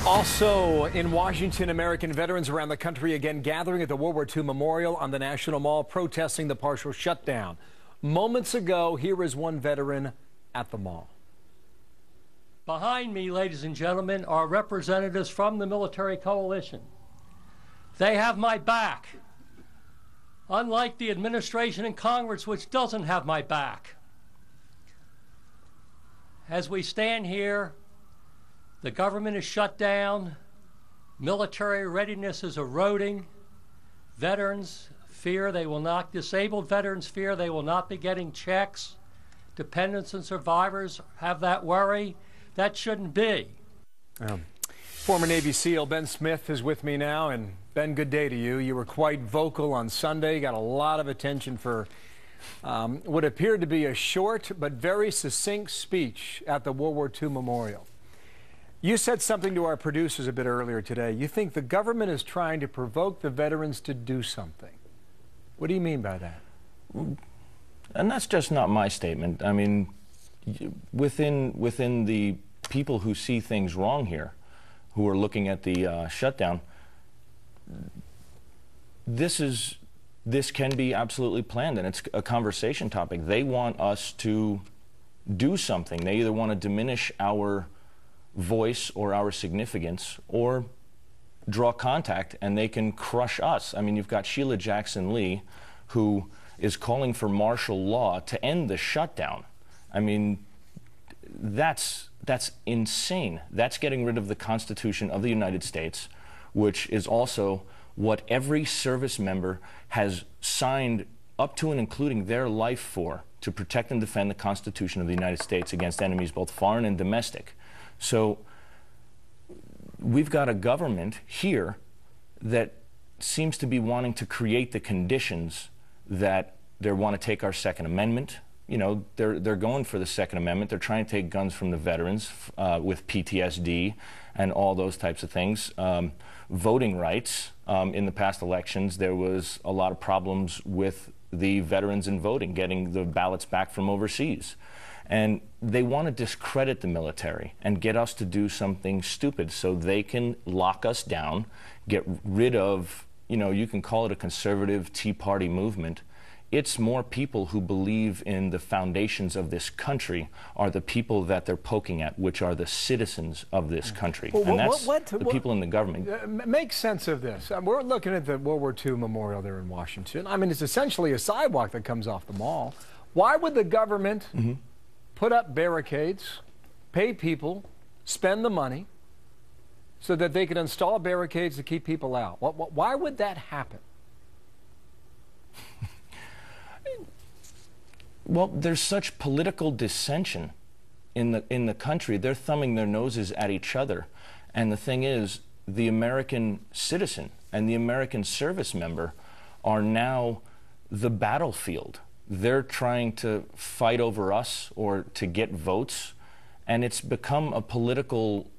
Also in Washington, American veterans around the country again gathering at the World War II Memorial on the National Mall, protesting the partial shutdown. Moments ago, here is one veteran at the mall. Behind me, ladies and gentlemen, are representatives from the military coalition. They have my back, unlike the administration and Congress, which doesn't have my back. As we stand here, the government is shut down, military readiness is eroding, veterans fear they will not, disabled veterans fear they will not be getting checks, dependents and survivors have that worry. That shouldn't be. Former Navy SEAL Ben Smith is with me now, and Ben, good day to you. You were quite vocal on Sunday, you got a lot of attention for what appeared to be a short but very succinct speech at the World War II Memorial. You said something to our producers a bit earlier today. You think the government is trying to provoke the veterans to do something. What do you mean by that? And that's just not my statement. I mean, within the people who see things wrong here, who are looking at the shutdown, this can be absolutely planned, and it's a conversation topic. They want us to do something. They either want to diminish our voice or our significance, or draw contact, and they can crush us. I mean, you've got Sheila Jackson Lee, who is calling for martial law to end the shutdown. I mean, that's insane. That's getting rid of the Constitution of the United States, which is also what every service member has signed up to and including their life for, to protect and defend the Constitution of the United States against enemies both foreign and domestic. So we've got a government here that seems to be wanting to create the conditions that they want to take our Second Amendment. You know, they're going for the Second Amendment. They're trying to take guns from the veterans with PTSD and all those types of things. Voting rights. In the past elections, there was a lot of problems with the veterans in voting, getting the ballots back from overseas. And they want to discredit the military and get us to do something stupid so they can lock us down, get rid of, you know, you can call it a conservative Tea Party movement. It's more people who believe in the foundations of this country are the people that they're poking at, which are the citizens of this country. Well, and that's the people in the government. Make sense of this. We're looking at the World War II Memorial there in Washington. I mean, it's essentially a sidewalk that comes off the mall. Why would the government put up barricades, pay people, spend the money, so that they could install barricades to keep people out? Why would that happen? Well, there's such political dissension in the country. They're thumbing their noses at each other. And the thing is, the American citizen and the American service member are now the battlefield. They're trying to fight over us or to get votes, and it's become a political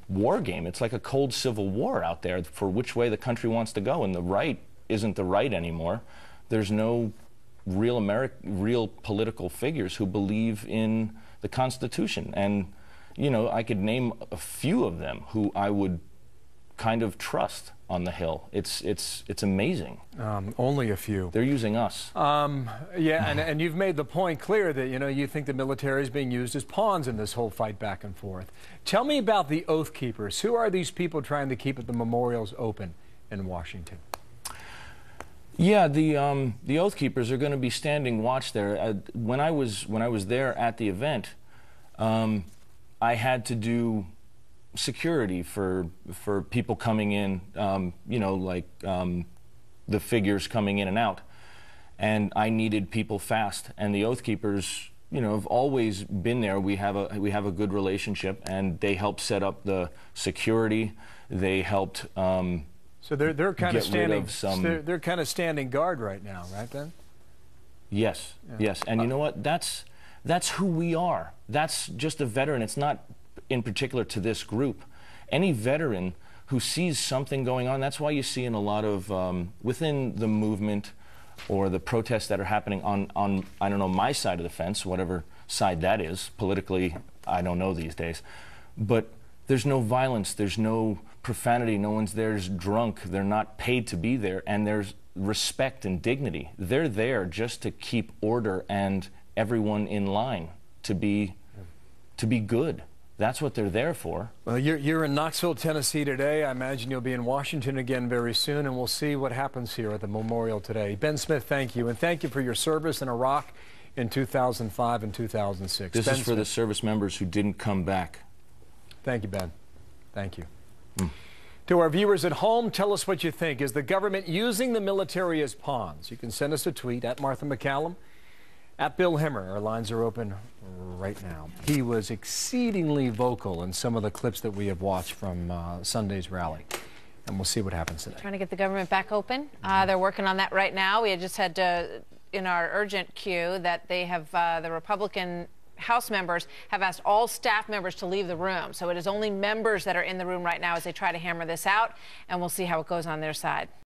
war game. It's like a cold civil war out there for which way the country wants to go, and the right isn't the right anymore. There's no real political figures who believe in the Constitution. And, you know, I could name a few of them who I would kind of trust on the Hill. It's amazing. Only a few. They're using us. Yeah, and you've made the point clear that, you know, you think the military is being used as pawns in this whole fight back and forth. Tell me about the Oath Keepers. Who are these people trying to keep the memorials open in Washington? Yeah, the Oath Keepers are going to be standing watch there. When I was there at the event, I had to do security for people coming in, you know, like the figures coming in and out, and I needed people fast. And the Oath Keepers, you know, have always been there. We have a good relationship, and they helped set up the security. They helped. So they're kind of standing. They're kind of standing guard right now, right, Ben? Yes, yes. And you know what? That's who we are. That's just a veteran. It's not in particular to this group. Any veteran who sees something going on, that's why you see in a lot of, within the movement or the protests that are happening on, I don't know, my side of the fence, whatever side that is, politically, I don't know these days, but There's no violence, there's no profanity, no one's there's drunk, they're not paid to be there, and there's respect and dignity. They're there just to keep order and everyone in line to be good. That's what they're there for. Well, you're in Knoxville, Tennessee today. I imagine you'll be in Washington again very soon, and we'll see what happens here at the memorial today. Ben Smith, thank you, and thank you for your service in Iraq in 2005 and 2006. This Ben is for Smith. the service members who didn't come back. Thank you, Ben. Thank you. To our viewers at home, tell us what you think. Is the government using the military as pawns? You can send us a tweet at Martha McCallum, at Bill Hemmer. Our lines are open right now. He was exceedingly vocal in some of the clips that we have watched from Sunday's rally. And we'll see what happens today. Trying to get the government back open. They're working on that right now. We had just had in our urgent queue that they have the Republican House members have asked all staff members to leave the room. So it is only members that are in the room right now as they try to hammer this out, and we'll see how it goes on their side.